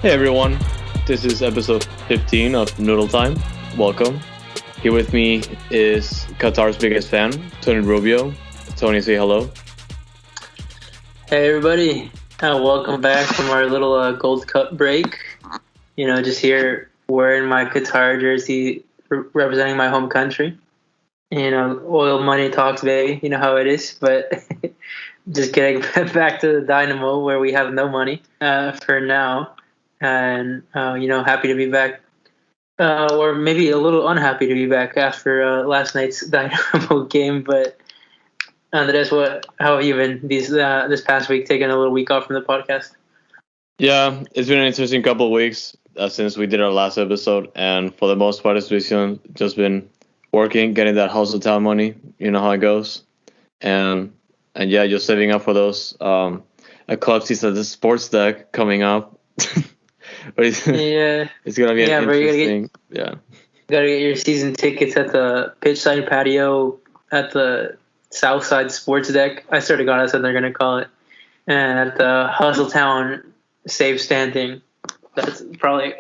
Hey everyone, this is episode 15 of Noodle Time. Welcome. Here with me is Qatar's biggest fan, Tony Rubio. Tony, say hello. Hey everybody, welcome back from our little Gold Cup break. Just here wearing my Qatar jersey, representing my home country. Oil money talks, baby. You know how it is. But just getting back to the Dynamo, where we have no money for now, and happy to be back, or maybe a little unhappy to be back after last night's Dynamo game. But Andres, how have you been this past week? Taking a little week off from the podcast. Yeah, it's been an interesting couple of weeks since we did our last episode, and for the most part, it's just been working, getting that hospital money. You know how it goes, and yeah, just saving up for those a club season, the sports deck coming up. It's gonna be interesting. You gotta get your season tickets at the pitch side patio at the Southside Sports Deck. I swear to God, that's what they're gonna call it. And at the Hustletown Save Standing. That's probably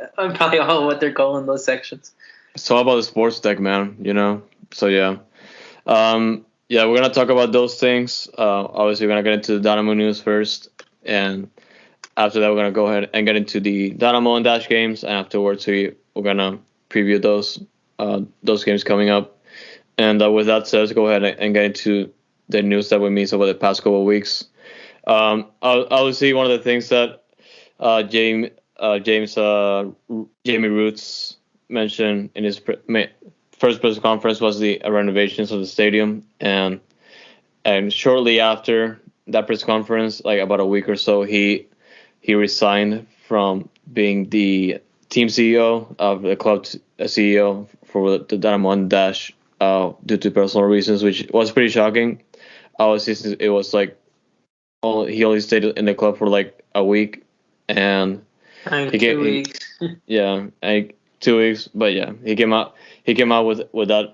all what they're calling those sections. It's all about the sports deck, man. So yeah. We're gonna talk about those things. Obviously, we're gonna get into the Dynamo news first, and after that, we're gonna go ahead and get into the Dynamo and Dash games, and afterwards, we're gonna preview those games coming up. And with that said, let's go ahead and get into the news that we missed over the past couple of weeks. Obviously, one of the things that Jamie Roots mentioned in his first press conference was the renovations of the stadium, and shortly after that press conference, like about a week or so, he resigned from being the team CEO of the club CEO for the Dynamo and Dash due to personal reasons, which was pretty shocking. Obviously, it was like he only stayed in the club for like a week, and 2 weeks. 2 weeks. But yeah, he came out with that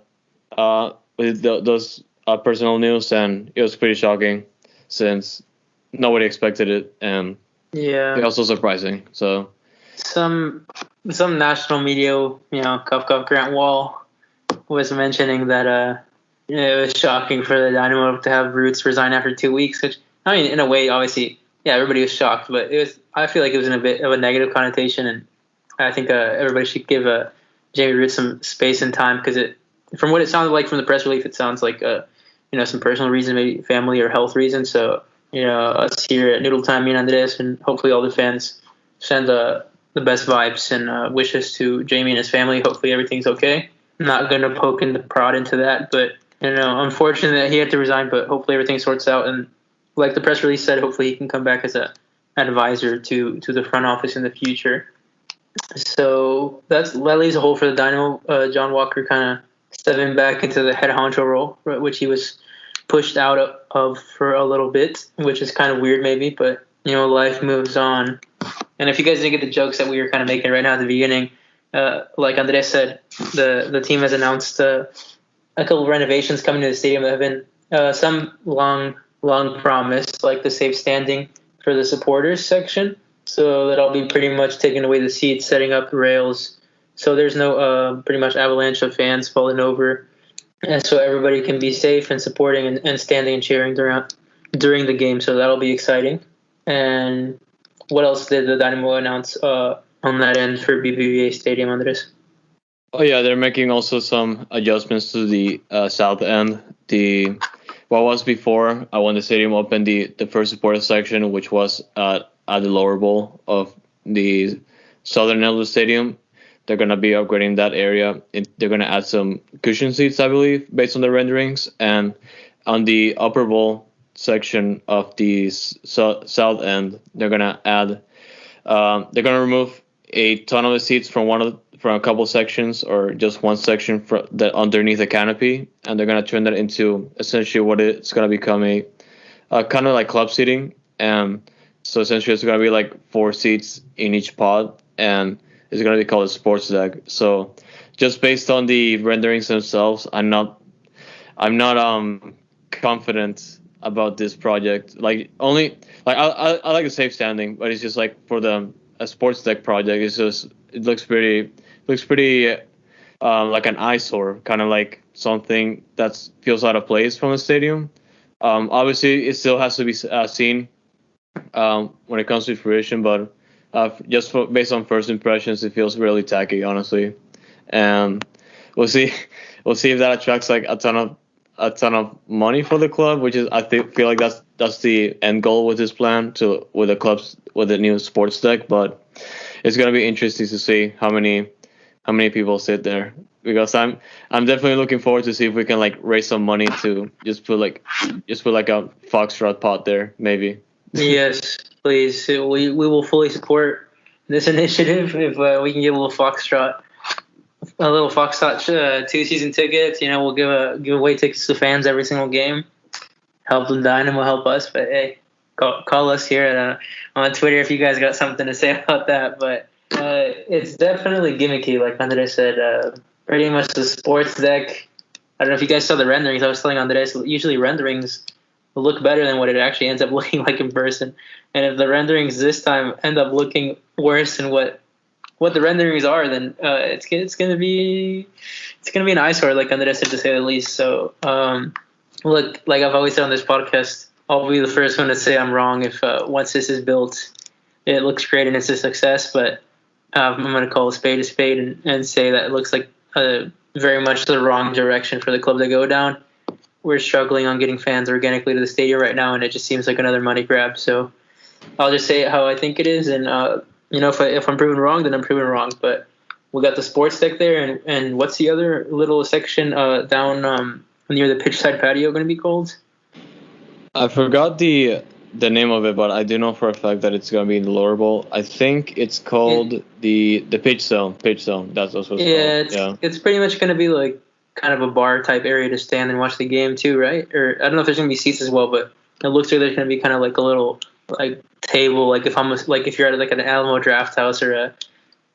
with those personal news, and it was pretty shocking since nobody expected it, and also surprising. So some national media, Cuff Grant Wall was mentioning that it was shocking for the Dynamo to have Roots resign after 2 weeks, which, I mean, in a way, obviously, yeah, everybody was shocked, but I feel like it was in a bit of a negative connotation, and I think everybody should give Jamie Roots some space and time, because from what it sounded like from the press release, it sounds like some personal reason, maybe family or health reasons. So us here at Noodle Time, me and Andres, and hopefully all the fans send the best vibes and wishes to Jamie and his family. Hopefully everything's okay. I'm not gonna poke and prod into that, but unfortunate that he had to resign, but hopefully everything sorts out. And like the press release said, hopefully he can come back as an advisor to the front office in the future. So that leaves a hole for the Dynamo. John Walker kind of stepping back into the head honcho role, which he was pushed out of for a little bit, which is kind of weird maybe, but life moves on. And if you guys didn't get the jokes that we were kind of making right now at the beginning, like Andres said, the team has announced a couple of renovations coming to the stadium that have been some long promised, like the safe standing for the supporters section. So that'll be pretty much taking away the seats, setting up the rails, so there's no pretty much avalanche of fans falling over, and so everybody can be safe and supporting and standing and cheering during the game. So that'll be exciting. And what else did the Dynamo announce on that end for BBVA Stadium, Andres? Oh yeah, they're making also some adjustments to the south end. What was before when the stadium opened, the first supporter section, which was at the lower bowl of the southern end of the stadium, they're gonna be upgrading that area. They're gonna add some cushion seats, I believe, based on the renderings, and on the upper bowl section of the south end, they're gonna remove a ton of the seats from a couple sections, or just one section that underneath the canopy, and they're gonna turn that into essentially what it's gonna become a kind of like club seating. And so essentially it's gonna be like 4 seats in each pod, and it's gonna be called a sports deck. So just based on the renderings themselves, I'm not confident about this project. I like the safe standing, but it's just like for the a sports deck project. It looks pretty like an eyesore, kind of like something that feels out of place from the stadium. Obviously, it still has to be seen when it comes to fruition, but based on first impressions, it feels really tacky, honestly. And we'll see, we'll see if that attracts like a ton of money for the club, which is feel like that's the end goal with this plan with the clubs with the new sports deck. But it's gonna be interesting to see how many people sit there, because I'm definitely looking forward to see if we can like raise some money to just put like a Foxtrot pot there, maybe. Yes, please. We will fully support this initiative if we can get a little Foxtrot 2 season tickets. We'll give away tickets to fans every single game. Help the Dynamo, help us. But hey, call us here on Twitter if you guys got something to say about that. But it's definitely gimmicky, like Andres said. Pretty much the sports deck. I don't know if you guys saw the renderings. I was telling Andres, usually renderings look better than what it actually ends up looking like in person. And if the renderings this time end up looking worse than what the renderings are, then it's gonna be an eyesore, like Andres said, to say the least. So look, like I've always said on this podcast, I'll be the first one to say I'm wrong if once this is built, it looks great and it's a success. But I'm gonna call a spade and say that it looks like very much the wrong direction for the club to go down. We're struggling on getting fans organically to the stadium right now, and it just seems like another money grab. So I'll just say it how I think it is, and if I'm proven wrong, then I'm proven wrong. But we got the sports deck there, and what's the other little section down near the pitch side patio going to be called? I forgot the name of it, but I do know for a fact that it's going to be in the lower bowl. I think it's called the pitch zone. Pitch zone. That's what it's called. It's pretty much going to be like kind of a bar type area to stand and watch the game too, right? Or I don't know if there's going to be seats as well, but it looks like there's going to be kind of like a little like table, like if you're at like an Alamo Draft House or a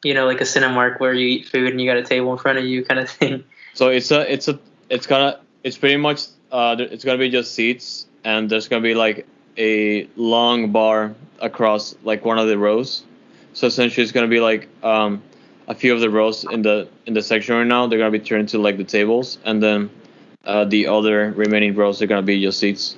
like a Cinemark where you eat food and you got a table in front of you kind of thing. So it's pretty much it's gonna be just seats, and there's gonna be like a long bar across like one of the rows. So essentially, it's gonna be like a few of the rows in the section right now, they're gonna be turned to like the tables, and then the other remaining rows are gonna be just seats.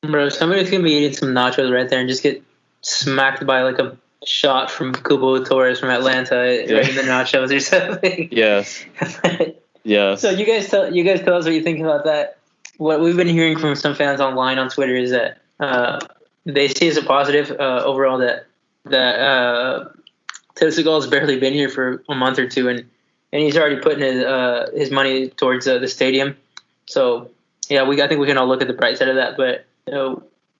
Bro, somebody's gonna be eating some nachos right there and just get smacked by like a shot from Cubo Torres from Atlanta right in the nachos or something. Yes. Yes. So you guys tell us what you think about that. What we've been hearing from some fans online on Twitter is that they see as a positive overall that Seagal's barely been here for a month or two, and he's already putting his money towards the stadium. So yeah, I think we can all look at the bright side of that. But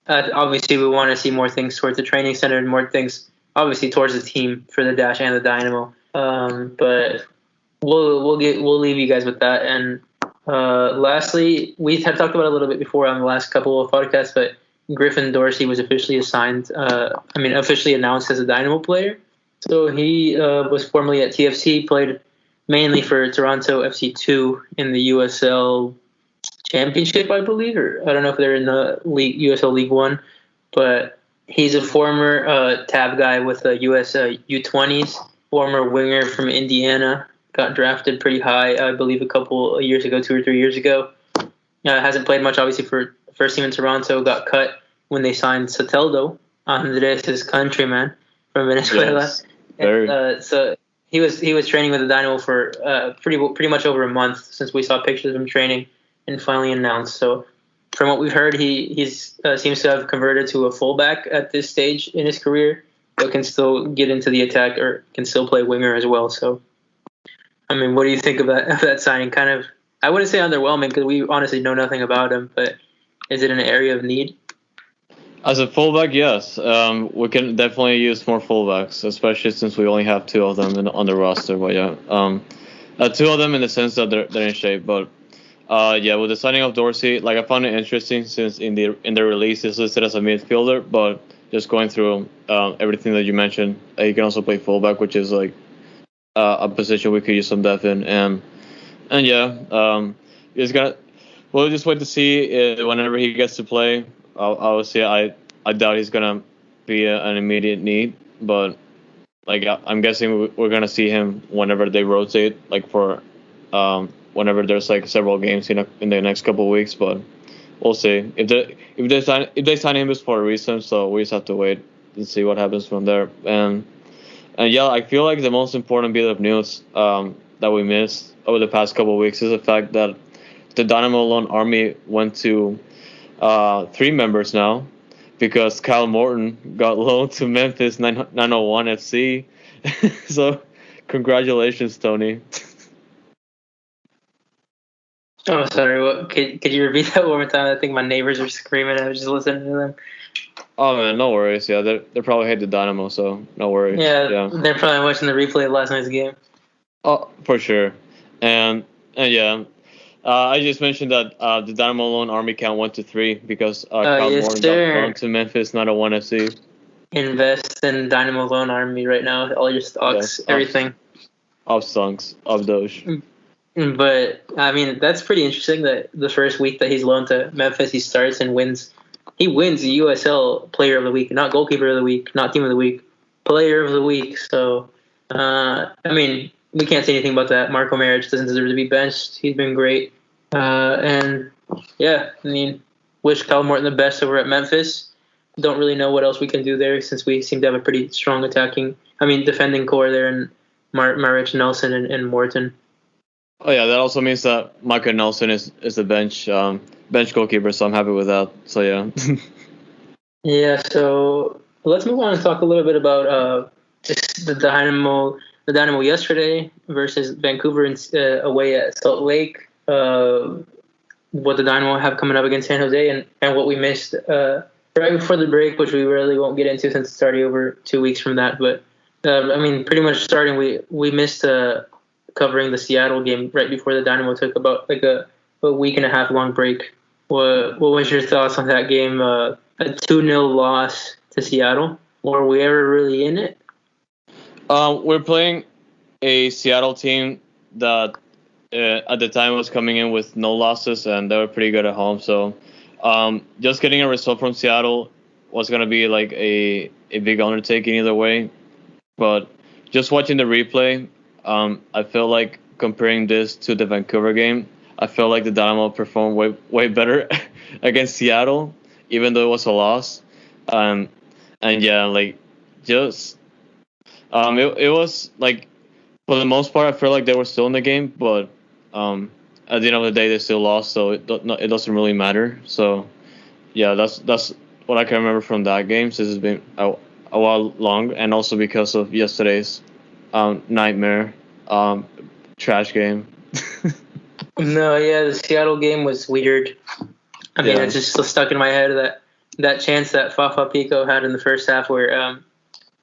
obviously, we want to see more things towards the training center and more things, obviously, towards the team for the Dash and the Dynamo. But we'll leave you guys with that. And lastly, we had talked about it a little bit before on the last couple of podcasts, but Griffin Dorsey was officially officially announced as a Dynamo player. So he was formerly at TFC, played mainly for Toronto FC2 in the USL Championship, I believe, or I don't know if they're in the league, USL League One, but he's a former tab guy with the US U20s, former winger from Indiana, got drafted pretty high, I believe, a couple of years ago, 2 or 3 years ago. Hasn't played much, obviously, for first team in Toronto, got cut when they signed Soteldo, Andres' countryman from Venezuela. Yes. So he was training with the Dynamo for pretty much over a month since we saw pictures of him training and finally announced. So from what we've heard, he seems to have converted to a fullback at this stage in his career, but can still get into the attack or can still play winger as well. So, I mean, what do you think of that signing? Kind of, I wouldn't say underwhelming because we honestly know nothing about him, but is it an area of need? As a fullback, yes. We can definitely use more fullbacks, especially since we only have 2 of them on the roster. But yeah, 2 of them in the sense that they're in shape. But with the signing of Dorsey, like I found it interesting since in the release it's listed as a midfielder, but just going through everything that you mentioned, he can also play fullback, which is like a position we could use some depth in. And yeah, we'll just wait to see whenever he gets to play. Obviously, I doubt he's gonna be an immediate need, but like I'm guessing we're gonna see him whenever they rotate, like for whenever there's like several games in the next couple of weeks. But we'll see if they sign him just for a reason. So we just have to wait and see what happens from there. And yeah, I feel like the most important bit of news that we missed over the past couple of weeks is the fact that the Dynamo Loan Army went to 3 members now because Kyle Morton got loaned to Memphis 901 FC. So congratulations, Tony. Oh, sorry. What? Could you repeat that one more time? I think my neighbors are screaming. I was just listening to them. Oh man, no worries. Yeah, they probably hate the Dynamo, so no worries. Yeah, they're probably watching the replay of last night's game. Oh, for sure. And yeah, I just mentioned that the Dynamo Loan Army count went to 3 because Kyle Yes, Morton got sir. loaned to Memphis 901 FC. Invest in Dynamo Loan Army right now. All your stocks, everything. Of stunks, of Doge. But I mean, that's pretty interesting that the first week that he's loaned to Memphis, he starts and wins. He wins the USL Player of the Week, not Goalkeeper of the Week, not Team of the Week, Player of the Week. So, I mean, we can't say anything about that. Marco Maric doesn't deserve to be benched. He's been great. And yeah, I mean, wish Kyle Morton the best over at Memphis. Don't really know what else we can do there since we seem to have a pretty strong defending core there in Maric, Nelson, and Morton. Oh yeah, that also means that Michael Nelson is the bench goalkeeper, so I'm happy with that. So yeah. Yeah, so let's move on and talk a little bit about just the Dynamo yesterday versus Vancouver away at Salt Lake. What the Dynamo have coming up against San Jose and what we missed right before the break, which we really won't get into since it's already over 2 weeks from that. But I mean, pretty much starting, we missed covering the Seattle game right before the Dynamo took about like a week and a half long break. What was your thoughts on that game? A 2-0 loss to Seattle. Were we ever really in it? We're playing a Seattle team that at the time was coming in with no losses, and they were pretty good at home. So just getting a result from Seattle was going to be like a big undertaking either way. But just watching the replay, I feel like comparing this to the Vancouver game, I feel like the Dynamo performed way better against Seattle, even though it was a loss. And yeah, like just it was like for the most part, I feel like they were still in the game, but at the end of the day, they still lost, so it doesn't really matter. So yeah, that's what I can remember from that game. Since it's been a while long, and also because of yesterday's nightmare trash game. No, yeah, the Seattle game was weird. I mean, it's just still stuck in my head that chance that Fafa Pico had in the first half where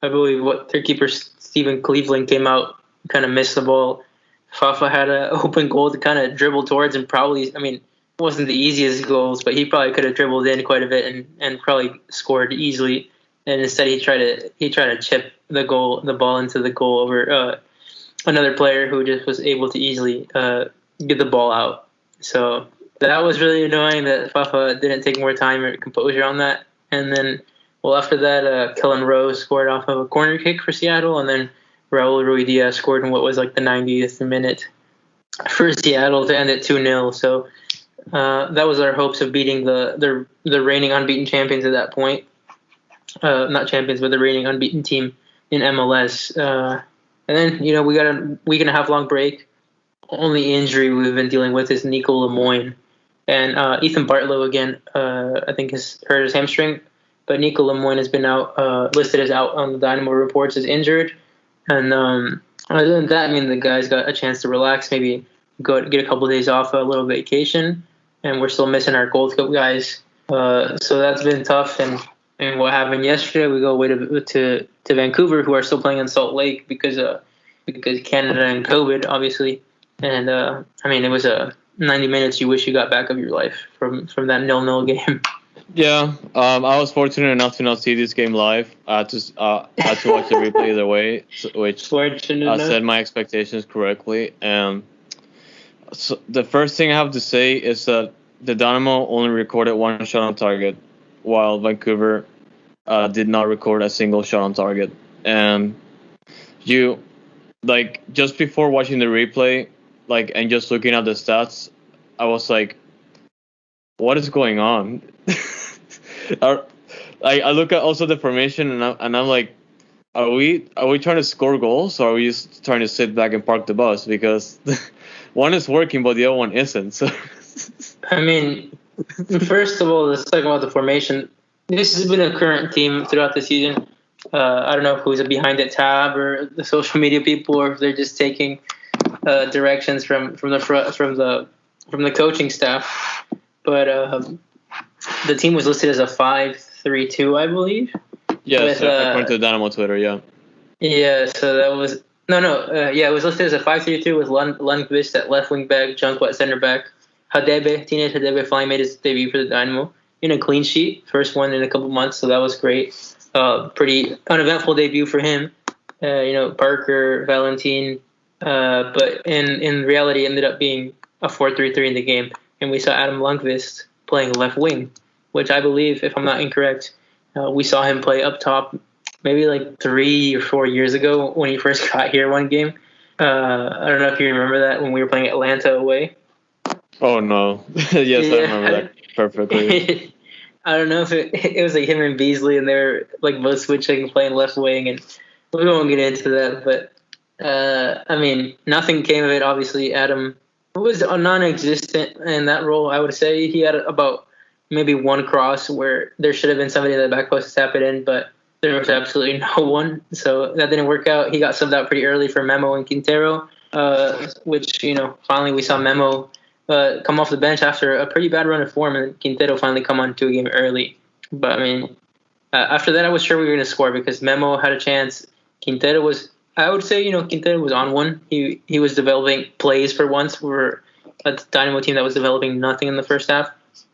I believe their keeper Stephen Cleveland came out, kind of missed the ball. Fafa had an open goal to kind of dribble towards and probably, I mean, it wasn't the easiest goals, but he probably could have dribbled in quite a bit and probably scored easily. And instead he tried to chip the ball into the goal over another player who just was able to easily get the ball out. So that was really annoying that Fafa didn't take more time or composure on that. And then, well, after that, Kellen Rose scored off of a corner kick for Seattle, and then Raul Ruidiaz scored in what was like the 90th minute for Seattle to end it 2-0. So that was our hopes of beating the reigning unbeaten champions at that point. Not champions, but the reigning unbeaten team in MLS. And then, we got a week and a half long break. Only injury we've been dealing with is Nico Lemoyne. And Ethan Bartlow, again, I think has hurt his hamstring. But Nico Lemoyne has been out, listed as out on the Dynamo reports as injured. And other than that, I mean, the guys got a chance to relax, maybe go get a couple of days off, a little vacation. And we're still missing our Gold Cup guys. So that's been tough. And what happened yesterday, we go away to Vancouver, who are still playing in Salt Lake because Canada and COVID, obviously. And, I mean, it was 90 minutes you wish you got back of your life from that 0-0 game. Yeah, I was fortunate enough to not see this game live. I had to watch the replay either way, which set my expectations correctly. And so the first thing I have to say is that the Dynamo only recorded one shot on target, while Vancouver did not record a single shot on target. And you like just before watching the replay, like and just looking at the stats, I was like, what is going on? I look at also the formation and I'm like, are we trying to score goals or are we just trying to sit back and park the bus? Because one is working but the other one isn't. So I mean, first of all, let's talk about the formation. This has been a current theme throughout the season. I don't know who's behind it, Tab or the social media people, or if they're just taking directions from the coaching staff. But the team was listed as a 5-3-2, I believe. yes, according to the Dynamo Twitter, yeah. Yeah, so that was it was listed as a 5-3-2 with Lundqvist at left wing back, Junqua at center back. Teenage Hadebe finally made his debut for the Dynamo in a clean sheet, first one in a couple months, so that was great. Pretty uneventful debut for him. Parker, Valentin, but in reality ended up being a 4-3-3 in the game, and we saw Adam Lundqvist playing left wing, which I believe, if I'm not incorrect, we saw him play up top maybe like 3 or 4 years ago when he first got here one game. I don't know if you remember that when we were playing Atlanta away. Oh no! Yes, yeah. I remember that perfectly. I don't know if it was like him and Beasley, and they're like both switching and playing left wing, and we won't get into that. But I mean, nothing came of it. Obviously, Adam was non-existent in that role. I would say he had about maybe one cross where there should have been somebody in the back post to tap it in, but there was absolutely no one. So that didn't work out. He got subbed out pretty early for Memo and Quintero, which finally we saw Memo come off the bench after a pretty bad run of form, and Quintero finally come on to a game early. But I mean, after that, I was sure we were going to score because Memo had a chance. Quintero was, I would say, Quintero was on one. He was developing plays for once. We were a Dynamo team that was developing nothing in the first half.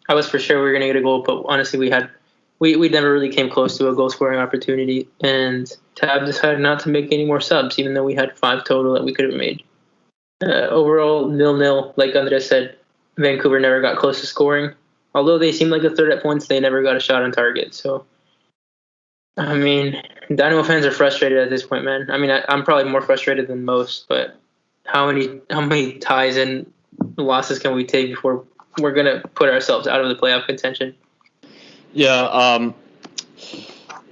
I was for sure we were going to get a goal, but honestly, we never really came close to a goal scoring opportunity. And Tab decided not to make any more subs, even though we had 5 total that we could have made. Overall, 0-0. Like Andres said, Vancouver never got close to scoring. Although they seemed like a third at points, they never got a shot on target. So, I mean, Dynamo fans are frustrated at this point, man. I mean, I'm probably more frustrated than most, but how many ties and losses can we take before we're going to put ourselves out of the playoff contention? Yeah,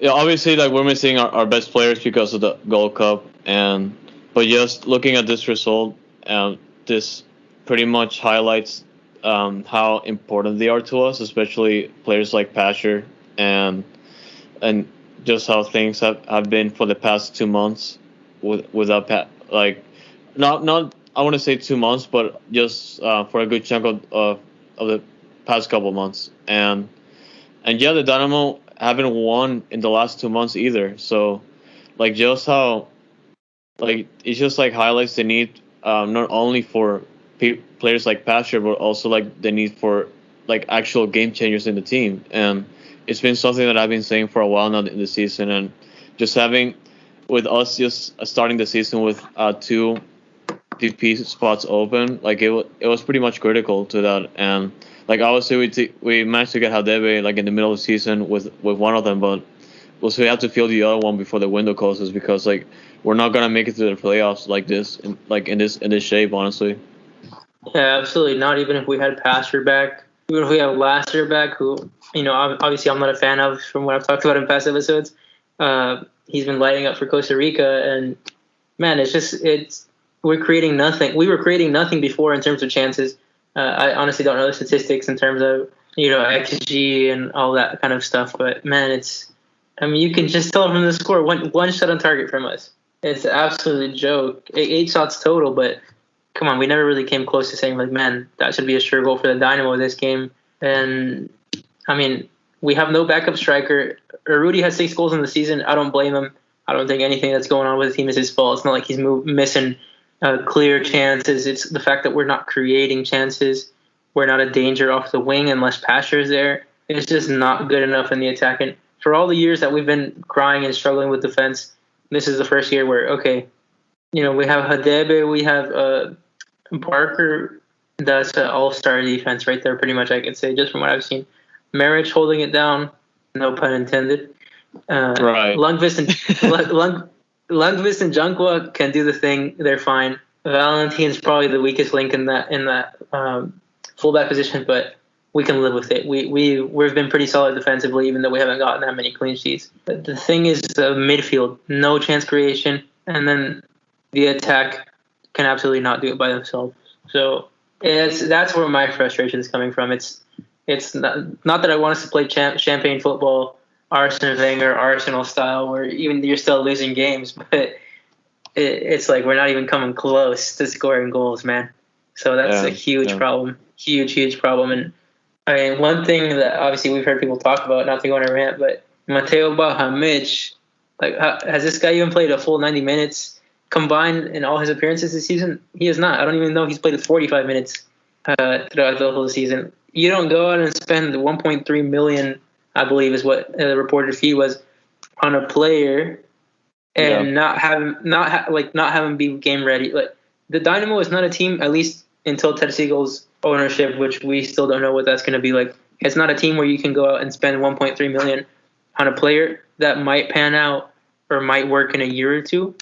obviously, like we're missing our best players because of the Gold Cup, but just looking at this result, this pretty much highlights how important they are to us, especially players like Pasher and just how things have been for the past 2 months without not I want to say 2 months, but just for a good chunk of the past couple months, and yeah, the Dynamo haven't won in the last 2 months either. So like just how like it just like highlights the need not only for players like Pasher, but also like the need for like actual game changers in the team. And it's been something that I've been saying for a while now in the season, and just having with us just starting the season with 2 DP spots open, like it was pretty much critical to that. And like obviously we managed to get Hadebe like in the middle of the season with one of them, but also we have to fill the other one before the window closes because like we're not gonna make it to the playoffs like this in this shape, honestly. Yeah, absolutely. Not even if we had Pastor back, even if we have Lasser back, who obviously I'm not a fan of from what I've talked about in past episodes. He's been lighting up for Costa Rica, and man, we're creating nothing. We were creating nothing before in terms of chances. I honestly don't know the statistics in terms of XG and all that kind of stuff, but man, you can just tell from the score one shot on target from us. It's an absolute joke. 8 shots total, but come on, we never really came close to saying like, man, that should be a sure goal for the Dynamo this game. And I mean, we have no backup striker. Rudy has 6 goals in the season. I don't blame him. I don't think anything that's going on with the team is his fault. It's not like he's missing clear chances. It's the fact that we're not creating chances. We're not a danger off the wing unless Pasher is there. It's just not good enough in the attack. And for all the years that we've been crying and struggling with defense, this is the first year where, okay, we have Hadebe, we have Parker. That's an all-star defense right there, pretty much, I can say, just from what I've seen. Marriage holding it down, no pun intended. Right. Lundqvist Lundqvist and Junqua can do the thing. They're fine. Valentine's probably the weakest link in that fullback position, but we can live with it. We've been pretty solid defensively, even though we haven't gotten that many clean sheets. But the thing is, midfield, no chance creation, and then the attack can absolutely not do it by themselves. So that's where my frustration is coming from. It's not that I want us to play champagne football, Arsene Wenger, Arsenal style, where even you're still losing games, but it's like we're not even coming close to scoring goals, man. So that's a huge problem. Huge problem. And I mean, one thing that obviously we've heard people talk about, not to go on a rant, but Mateo Bahamic, like, has this guy even played a full 90 minutes combined in all his appearances this season? He has not. I don't even know he's played 45 minutes throughout the whole season. You don't go out and spend 1.3 million, I believe, is what the reported fee was, on a player, and not have him be game ready. Like, the Dynamo is not a team, at least until Ted Siegel's ownership, which we still don't know what that's going to be like. It's not a team where you can go out and spend 1.3 million on a player that might pan out or might work in a year or two.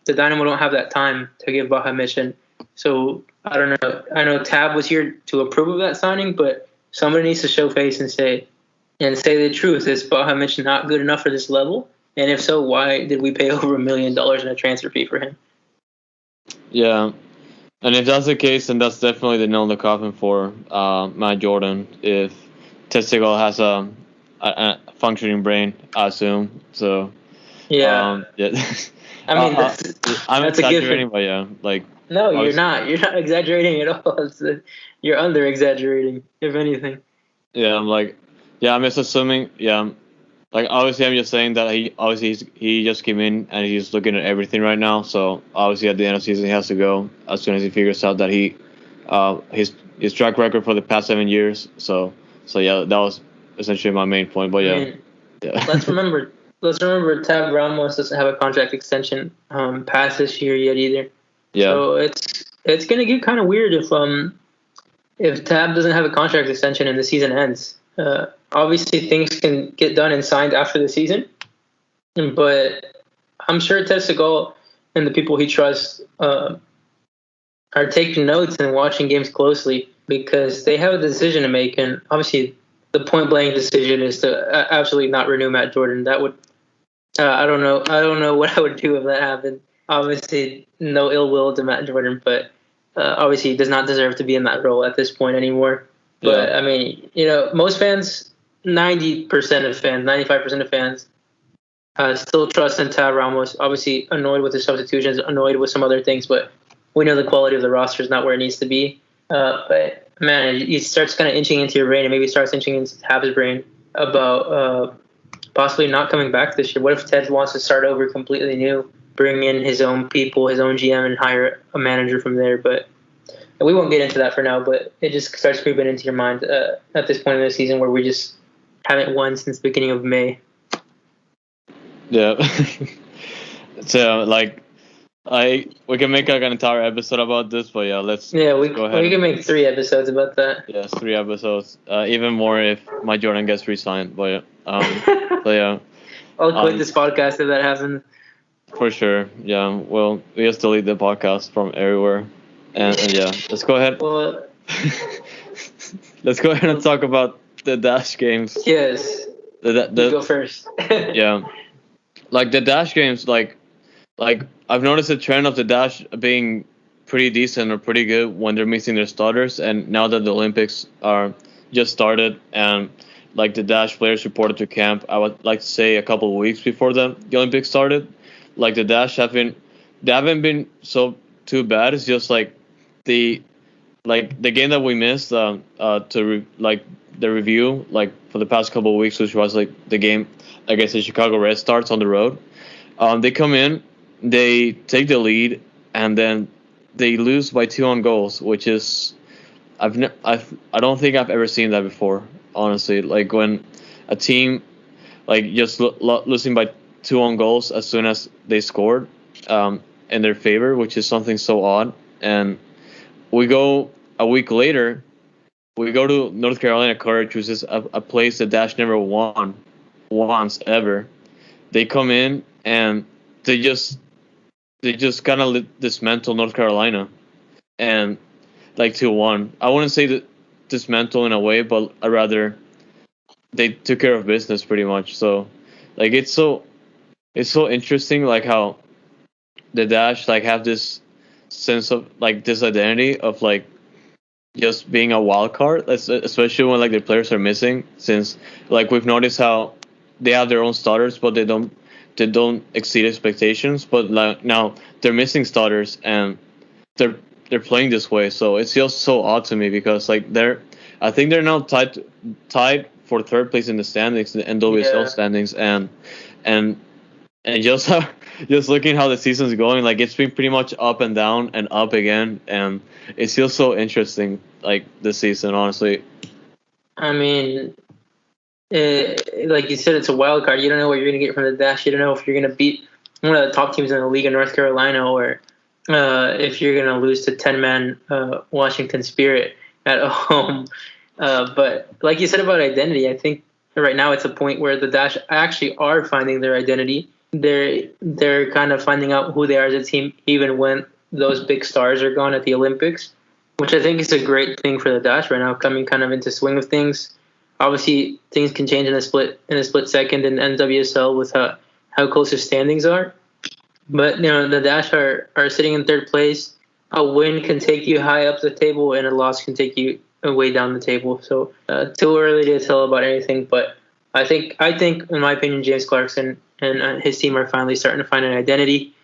The Dynamo don't have that time to give Baja mission. So I don't know. I know Tab was here to approve of that signing, but somebody needs to show face and say the truth. Is Baja Mitch not good enough for this level? And if so, why did we pay over $1 million in a transfer fee for him? Yeah. And if that's the case, then that's definitely the nail in the coffin for Matt Jordan. If Testicle has a functioning brain, I assume. So yeah. I mean, I'm that's exaggerating, but yeah, like. No, you're not. You're not exaggerating at all. You're under exaggerating, if anything. Yeah, I'm just assuming. Yeah, like obviously, I'm just saying that he just came in and he's looking at everything right now. So obviously, at the end of the season, he has to go as soon as he figures out that his track record for the past 7 years. So yeah, that was essentially my main point. But yeah, Let's remember Tab Ramos doesn't have a contract extension past this year yet either. Yeah. So it's gonna get kind of weird if Tab doesn't have a contract extension and the season ends. Obviously, things can get done and signed after the season, but I'm sure Ted Segal and the people he trusts are taking notes and watching games closely because they have a decision to make. And obviously, the point blank decision is to absolutely not renew Matt Jordan. That would I don't know what I would do if that happened. Obviously, no ill will to Matt Jordan, but obviously he does not deserve to be in that role at this point anymore. But I mean, most fans, 90% of fans, 95% of fans, still trust in Tab Ramos. Obviously, annoyed with the substitutions, annoyed with some other things, but we know the quality of the roster is not where it needs to be. But man, it starts kind of inching into your brain, and maybe starts inching into Tab's brain about possibly not coming back this year. What if Ted wants to start over completely new, bring in his own people, his own GM, and hire a manager from there? But we won't get into that for now, but it just starts creeping into your mind at this point in the season where we just haven't won since the beginning of May. Yeah. So, we can make an entire episode about this, but yeah, let's go ahead. We can make 3 episodes about that. Yes, 3 episodes. Even more if my Jordan gets re-signed, but yeah. I'll quit this podcast if that happens. For sure, yeah. Well, we just delete the podcast from everywhere. And yeah, let's go ahead. Well, let's go ahead and talk about the Dash games. Yes. You go first. Yeah. Like the Dash games, like I've noticed a trend of the Dash being pretty decent or pretty good when they're missing their starters, and now that the Olympics are just started and like the Dash players reported to camp, I would like to say a couple of weeks before the Olympics started, like the Dash haven't been so too bad. It's just like the game that we missed the review like for the past couple of weeks, which was like the game against the Chicago Red Stars on the road. They come in, they take the lead, and then they lose by 2 on goals, which is I don't think I've ever seen that before, honestly. Like when a team like just losing by 2 on goals as soon as they scored in their favor, which is something so odd. And we go a week later, we go to North Carolina Courage, which is a place that Dash never won once ever. They come in and they just they just kind of dismantled North Carolina, and like 2-1. I wouldn't say that dismantle in a way, but I rather they took care of business pretty much. So like it's so interesting like how the Dash like have this sense of like this identity of like just being a wild card, especially when like their players are missing. Since like we've noticed how they have their own starters, but they don't exceed expectations. But like now they're missing starters and they're they're playing this way. So it's just so odd to me because like I think they're now tied for third place in the standings, the NWSL standings, and and just just looking how the season's going, like it's been pretty much up and down and up again, and it's just so interesting, like this season, honestly. I mean, like you said, it's a wild card. You don't know what you're going to get from the Dash. You don't know if you're going to beat one of the top teams in the league in North Carolina, or if you're going to lose to 10-man Washington Spirit at home. But like you said about identity, I think right now it's a point where the Dash actually are finding their identity. They're kind of finding out who they are as a team, even when those big stars are gone at the Olympics, which I think is a great thing for the Dash right now, coming kind of into swing of things. Obviously, things can change in a split second in NWSL with how close the standings are. But the Dash are sitting in third place. A win can take you high up the table, and a loss can take you way down the table. So too early to tell about anything. But I think in my opinion, James Clarkson and his team are finally starting to find an identity,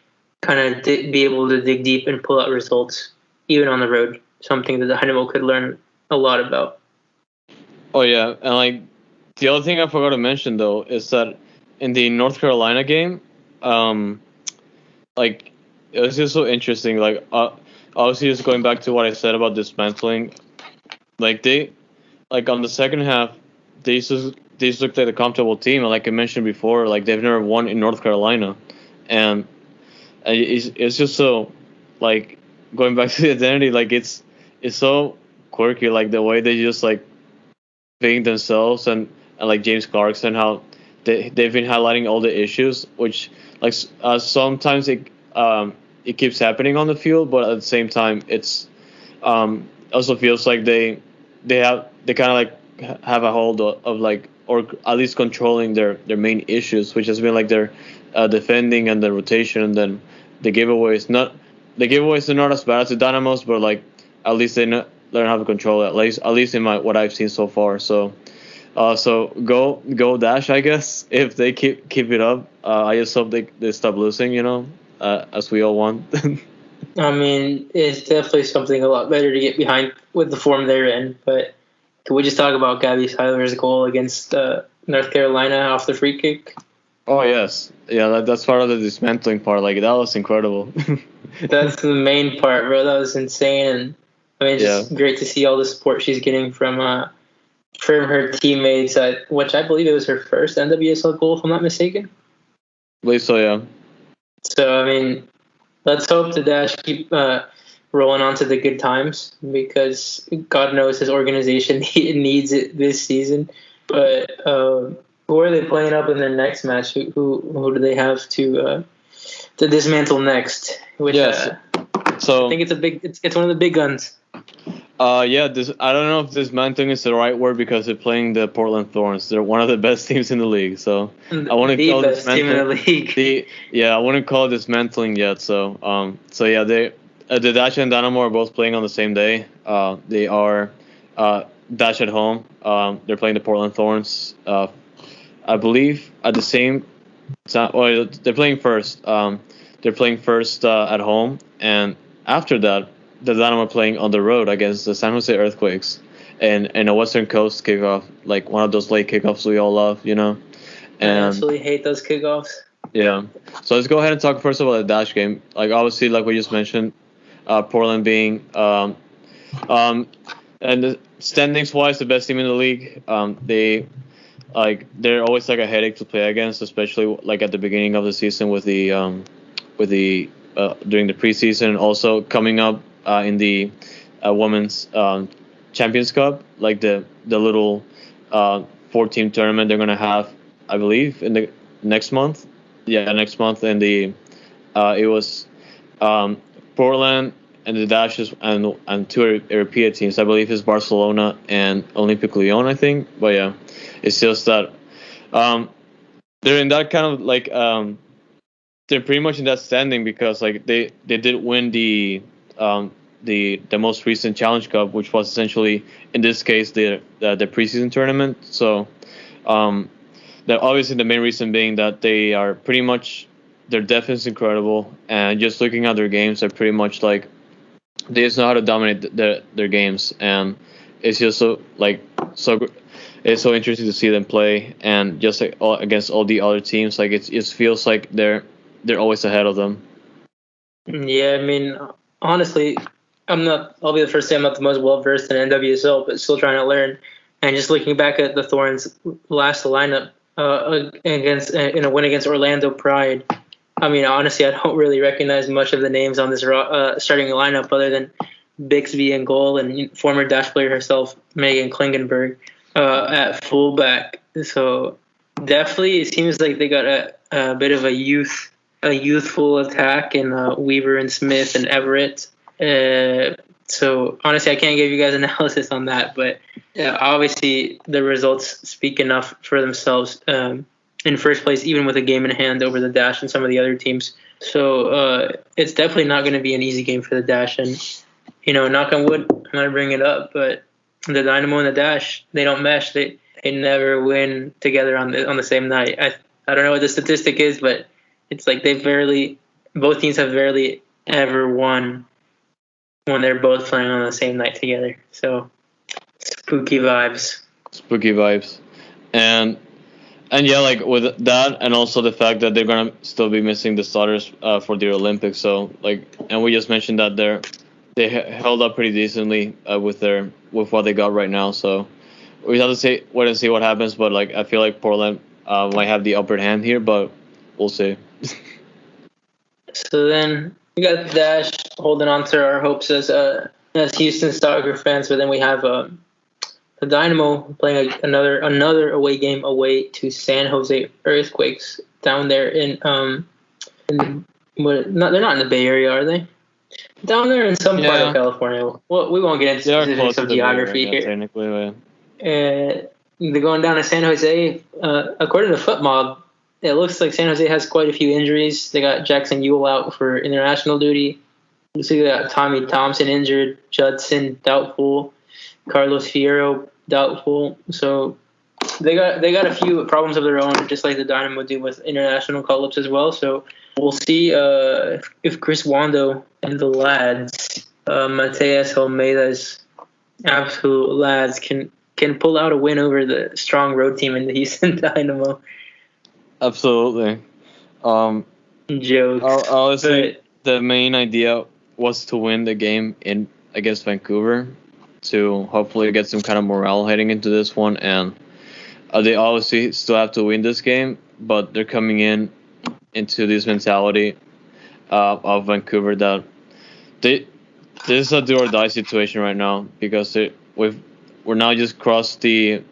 kind of be able to dig deep and pull out results, even on the road. Something that the Dynamo could learn a lot about. Oh yeah, and like the other thing I forgot to mention though is that in the North Carolina game, like it was just so interesting. Like obviously, just going back to what I said about dismantling, like they, like on the second half, they just looked like a comfortable team. And like I mentioned before, like they've never won in North Carolina, and it's just so like going back to the identity. Like it's so quirky. Like the way they just like being themselves and like James Clarkson, how they've been highlighting all the issues, which like sometimes it keeps happening on the field, but at the same time it's also feels like they kind of like have a hold of like, or at least controlling their main issues, which has been like their defending and the rotation, and then the giveaways. Not the giveaways are not as bad as the Dynamos, but like at least they learn how to control it. At least in what I've seen so far. So so go Dash, I guess, if they keep it up. I just hope they stop losing. As we all want. I mean, it's definitely something a lot better to get behind with the form they're in. But can we just talk about Gabby Seiler's goal against North Carolina off the free kick? Oh yes, yeah, that's part of the dismantling part. Like that was incredible. That's the main part, bro. That was insane, and I mean, it's just great to see all the support she's getting from her teammates. Which I believe it was her first NWSL goal, if I'm not mistaken. I believe so, yeah. So I mean, let's hope the Dash keep rolling on to the good times, because God knows his organization needs it this season. But who are they playing up in their next match? Who do they have to dismantle next? Which, yes. So I think it's one of the big guns. Yeah, I don't know if dismantling is the right word, because they're playing the Portland Thorns. They're one of the best teams in the league. So I want to call it best team in the league. I wouldn't call it dismantling yet. So yeah, the Dash and Dynamo are both playing on the same day. They are Dash at home. They're playing the Portland Thorns. I believe at the same time. Well, they're playing first. They're playing first at home, and after that, the Dynamo playing on the road against the San Jose Earthquakes, and a Western Coast kickoff, like one of those late kickoffs we all love, And I absolutely hate those kickoffs. Yeah. So let's go ahead and talk first about the Dash game. Like obviously, like we just mentioned, Portland being and standings wise the best team in the league. They're always like a headache to play against, especially like at the beginning of the season with the during the preseason, and also coming up in the women's Champions Cup, like the little 4-team tournament they're gonna have, I believe, in the next month. Yeah, next month, and it was Portland and the Dashes and two European teams. I believe it's Barcelona and Olympic Lyon, I think. But yeah, it's just that they're in that kind of like they're pretty much in that standing because like they did win the most recent Challenge Cup, which was essentially in this case the preseason tournament. So that obviously the main reason being that they are pretty much their defense is incredible, and just looking at their games, they're pretty much like they just know how to dominate their games, and it's just it's so interesting to see them play, and just like against all the other teams, like it feels like they're always ahead of them. Yeah, I mean, honestly, I'll be the first to say I'm not the most well versed in NWSL, but still trying to learn. And just looking back at the Thorns last lineup in a win against Orlando Pride, I mean, honestly, I don't really recognize much of the names on this starting lineup other than Bixby in goal and former Dash player herself, Megan Klingenberg, at fullback. So definitely, it seems like they got a bit of a youthful attack in Weaver and Smith and Everett. So honestly, I can't give you guys analysis on that, but obviously the results speak enough for themselves. In first place, even with a game in hand over the Dash and some of the other teams. So it's definitely not going to be an easy game for the Dash. And, knock on wood, I'm going to bring it up, but the Dynamo and the Dash, they don't mesh. They never win together on the same night. I don't know what the statistic is, but it's like both teams have barely ever won when they're both playing on the same night together. So spooky vibes. And yeah, like with that, and also the fact that they're gonna still be missing the starters for the Olympics. So like, and we just mentioned that they held up pretty decently with what they got right now. So we have to wait and see what happens. But like, I feel like Portland might have the upper hand here, but we'll see. So then we got the Dash holding on to our hopes as Houston soccer fans, but then we have the Dynamo playing another away game away to San Jose Earthquakes down there they're not in the Bay Area, are they? Down there in some part of California. Well, we won't get into specifics of geography here. Technically, they're going down to San Jose. According to FootMob, it looks like San Jose has quite a few injuries. They got Jackson Ewell out for international duty. You see, they got Tommy Thompson injured, Judson doubtful, Carlos Fierro doubtful. So they got a few problems of their own, just like the Dynamo do with international call-ups as well. So we'll see if Chris Wando and the lads, Mateus Almeida's absolute lads, can pull out a win over the strong road team in the Houston Dynamo. Absolutely. Jokes. Honestly, the main idea was to win the game against Vancouver to hopefully get some kind of morale heading into this one, and they obviously still have to win this game, but they're coming into this mentality of Vancouver that this is a do or die situation right now, because we're now just crossed the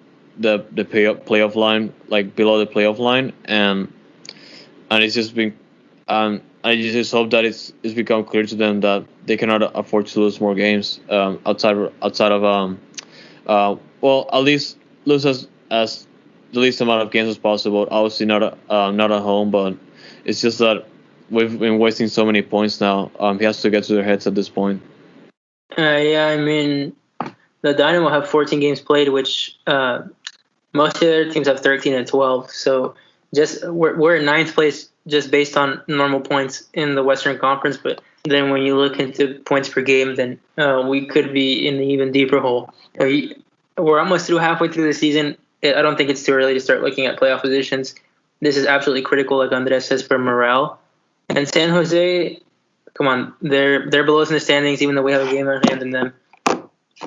playoff line, like below the playoff line, and it's just been I just hope that it's become clear to them that they cannot afford to lose more games outside of well, at least lose as the least amount of games as possible. Obviously not at home, but it's just that we've been wasting so many points now. He has to get to their heads at this point. Yeah, I mean, the Dynamo have 14 games played, which most of their teams have 13 and 12. So we're in ninth place just based on normal points in the Western Conference. But then when you look into points per game, then we could be in an even deeper hole. We're almost halfway through the season. I don't think it's too early to start looking at playoff positions. This is absolutely critical, like Andres says, for morale. And San Jose, come on, they're below us in the standings, even though we have a game on hand in them.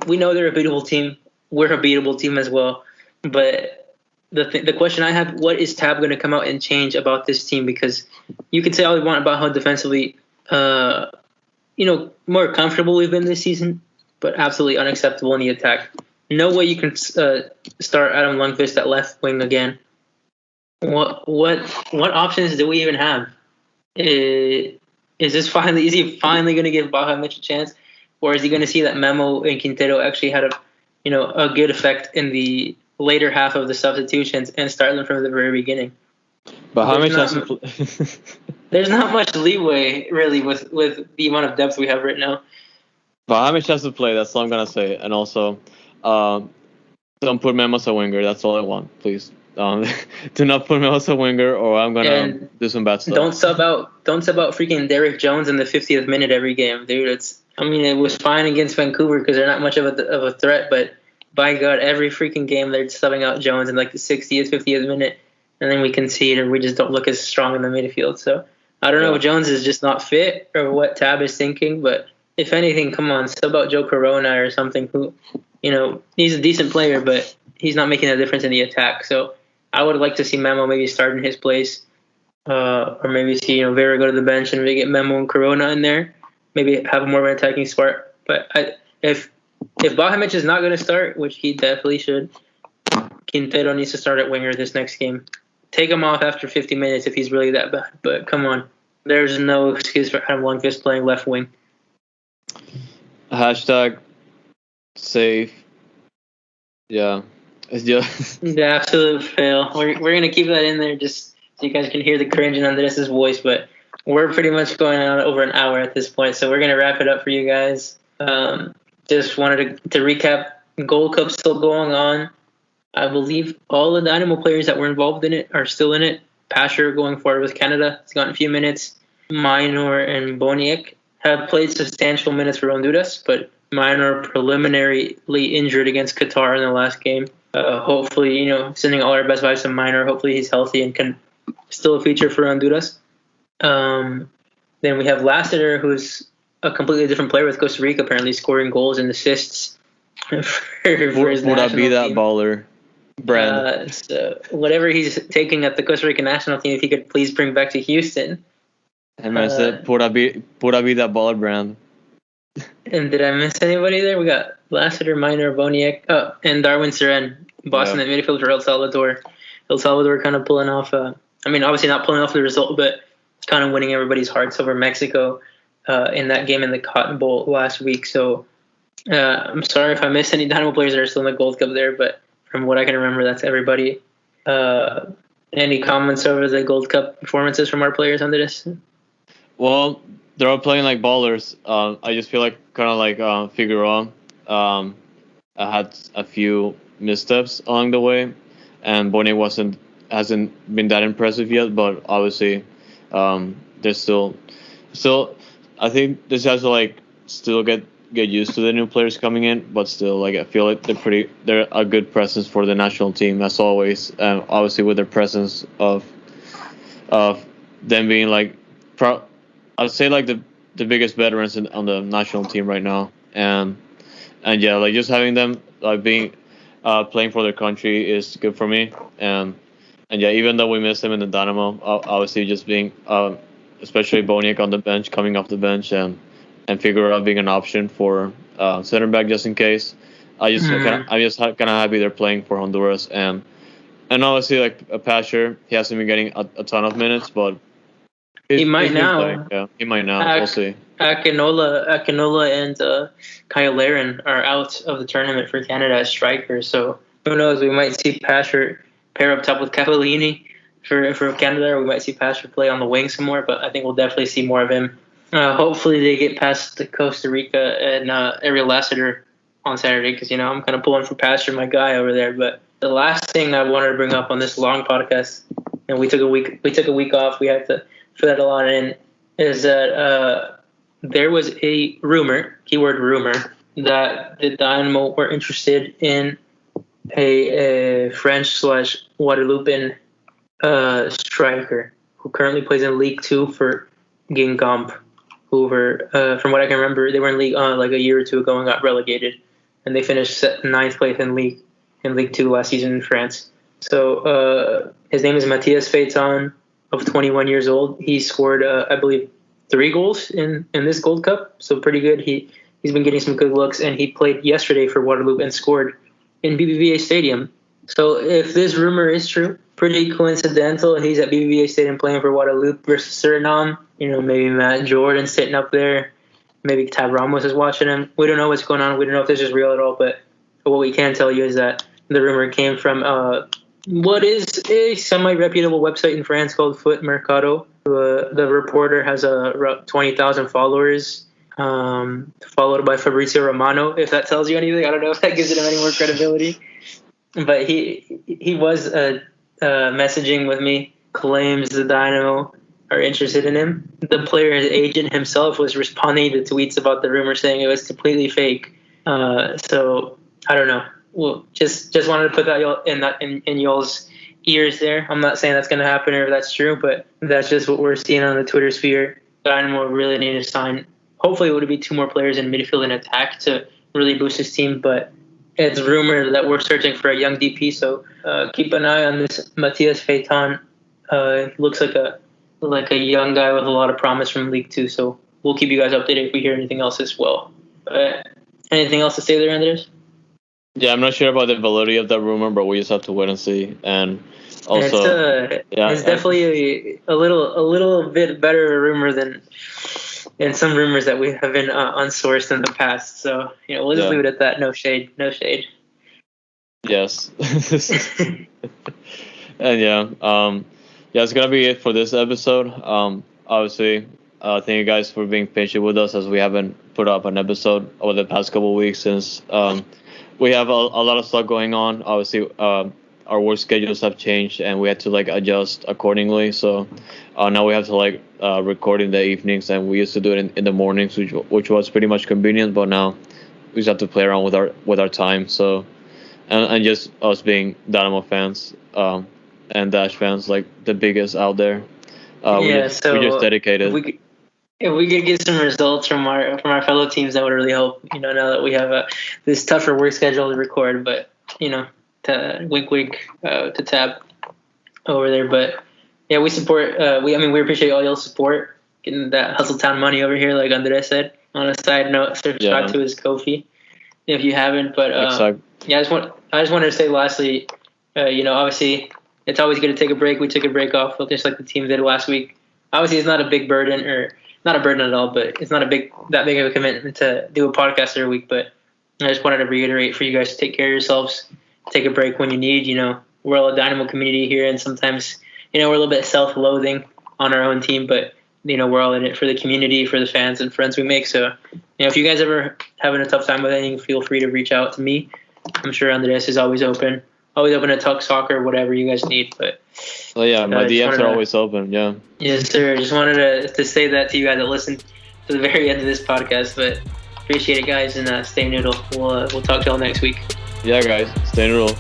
We know they're a beatable team. We're a beatable team as well. But the question I have, what is Tab going to come out and change about this team? Because you can say all you want about how defensively, more comfortable we've been this season, but absolutely unacceptable in the attack. No way you can start Adam Lundqvist at left wing again. What options do we even have? Is he finally going to give Baja Mitch a chance, or is he going to see that Memo and Quintero actually had a good effect in the later half of the substitutions and start them from the very beginning? Baja Mitch has to There's not much leeway really with the amount of depth we have right now. Baja Mitch has to play. That's all I'm gonna say. And also, don't put Memo as a winger. That's all I want, please. Do not put Memo as a winger, or I'm gonna do some bad stuff. Don't sub out freaking Derek Jones in the 50th minute every game, dude. It was fine against Vancouver because they're not much of a threat, but by God, every freaking game they're subbing out Jones in like the 60th, 50th minute, and then we concede or we just don't look as strong in the midfield. So I don't know if Jones is just not fit or what Tab is thinking, but if anything, come on, sub out Joe Corona or something who, he's a decent player, but he's not making a difference in the attack. So I would like to see Memo maybe start in his place, or maybe see Vera go to the bench and maybe get Memo and Corona in there. Maybe have more of an attacking spark. But if Baja Mitch is not going to start, which he definitely should, Quintero needs to start at winger this next game. Take him off after 50 minutes if he's really that bad. But come on, there's no excuse for Adam Lundqvist playing left wing. Hashtag safe. Yeah. It's just the absolute fail. We're going to keep that in there just so you guys can hear the cringe in Andres' voice. But we're pretty much going on over an hour at this point. So we're going to wrap it up for you guys. Just wanted to recap. Gold Cup still going on. I believe all the Dynamo players that were involved in it are still in it. Pasher going forward with Canada. He's gotten a few minutes. Minor and Boniek have played substantial minutes for Honduras, but Minor preliminarily injured against Qatar in the last game. Hopefully, sending all our best vibes to Minor. Hopefully he's healthy and can still feature for Honduras. Then we have Lassiter, who's a completely different player with Costa Rica, apparently scoring goals and assists for his would I be that team. Baller? Brand. So whatever he's taking at the Costa Rican national team, if he could please bring back to Houston. And I said, pura be that Baller brand. And did I miss anybody there? We got Lassiter, Minor, Boniek, and Darwin Seren, Boston at midfield for El Salvador. El Salvador kind of pulling off, obviously not pulling off the result, but kind of winning everybody's hearts over Mexico in that game in the Cotton Bowl last week. So I'm sorry if I missed any Dynamo players that are still in the Gold Cup there, but from what I can remember, that's everybody. Any comments over the Gold Cup performances from our players under this? Well, they're all playing like ballers. I just feel like kind of like Figueroa. I had a few missteps along the way, and Boniek hasn't been that impressive yet. But obviously, there's still. I think this has to still get used to the new players coming in, but still I feel like they're a good presence for the national team as always. Obviously with their presence of them being I'd say the biggest veterans on the national team right now, and yeah, just having them being playing for their country is good for me, and yeah, even though we miss them in the Dynamo, obviously just being especially Boniek on the bench, coming off the bench, and Figueroa being an option for center back just in case. I'm just kind of happy they're playing for Honduras, and obviously a Pasher, he hasn't been getting a ton of minutes, but he might now. Yeah, he might now. We'll see. Akinola and Kyle Laren are out of the tournament for Canada as strikers, so who knows? We might see Pasher pair up top with Cavallini for Canada, or we might see Pasher play on the wing some more, but I think we'll definitely see more of him. Hopefully they get past the Costa Rica and Ariel Lassiter on Saturday, because I'm kind of pulling for Pastor, my guy over there. But the last thing I wanted to bring up on this long podcast, and we took a week off, we had to fit a lot in, is that there was a rumor, keyword rumor, that the Dynamo were interested in a French/Guadeloupean striker who currently plays in League 2 for Guingamp. Hoover, from what I can remember, they were in League a year or two ago and got relegated, and they finished 9th place in League 2 last season in France. So his name is Matthias Feitan, of 21 years old. He scored, I believe, 3 goals in this Gold Cup, so pretty good. He's been getting some good looks, and he played yesterday for Guadeloupe and scored in BBVA Stadium. So if this rumor is true, pretty coincidental. He's at BBVA Stadium playing for Guadalupe versus Suriname. Maybe Matt Jordan sitting up there. Maybe Tab Ramos is watching him. We don't know what's going on. We don't know if this is real at all. But what we can tell you is that the rumor came from what is a semi-reputable website in France called Foot Mercado. The reporter has around 20,000 followers, followed by Fabrizio Romano. If that tells you anything, I don't know if that gives it any more credibility. But he was messaging with me, claims the Dynamo are interested in him. The player's agent himself was responding to tweets about the rumor, saying it was completely fake. So I don't know. Well, just wanted to put that in y'all's ears there. I'm not saying that's going to happen or if that's true, but that's just what we're seeing on the Twitter sphere. Dynamo really need to sign. Hopefully, it would be 2 more players in midfield and attack to really boost his team, but it's rumored that we're searching for a young DP, so keep an eye on this Matthias Feitan. Looks like a young guy with a lot of promise from League 2, so we'll keep you guys updated if we hear anything else as well. Anything else to say there, Andres? Yeah, I'm not sure about the validity of that rumor, but we just have to wait and see. And also, it's definitely a little bit better rumor than some rumors that we have been unsourced in the past. So we'll just leave it at that. No shade. Yes. And it's gonna be it for this episode. Obviously, thank you guys for being patient with us as we haven't put up an episode over the past couple of weeks since we have a lot of stuff going on. Obviously, our work schedules have changed and we had to adjust accordingly. So now we have to record in the evenings, and we used to do it in the mornings, which was pretty much convenient. But now we just have to play around with our time. So and just us being Dynamo fans and Dash fans, the biggest out there. We just dedicated. If we could get some results from our fellow teams, that would really help. Now that we have this tougher work schedule to record, but to wink to Tab over there. But yeah, we support. We appreciate all y'all's support, getting that Hustle Town money over here, like Andres said. On a side note, subscribe to his Ko-fi if you haven't. But I just wanted to say lastly, obviously it's always good to take a break. We took a break off, just like the team did last week. Obviously, it's not a big burden, or not a burden at all, but it's not that big of a commitment to do a podcast every week. But I just wanted to reiterate for you guys to take care of yourselves, take a break when you need. We're all a Dynamo community here, and sometimes we're a little bit self-loathing on our own team, but we're all in it for the community, for the fans and friends we make. So if you guys ever having a tough time with anything, feel free to reach out to me. I'm sure Andres is always open to talk soccer, whatever you guys need. But my DMs are always open. Yeah. Yes, sir. Just wanted to say that to you guys that listened to the very end of this podcast. But appreciate it, guys, and stay noodle. We'll talk to y'all next week. Yeah, guys, stay noodle.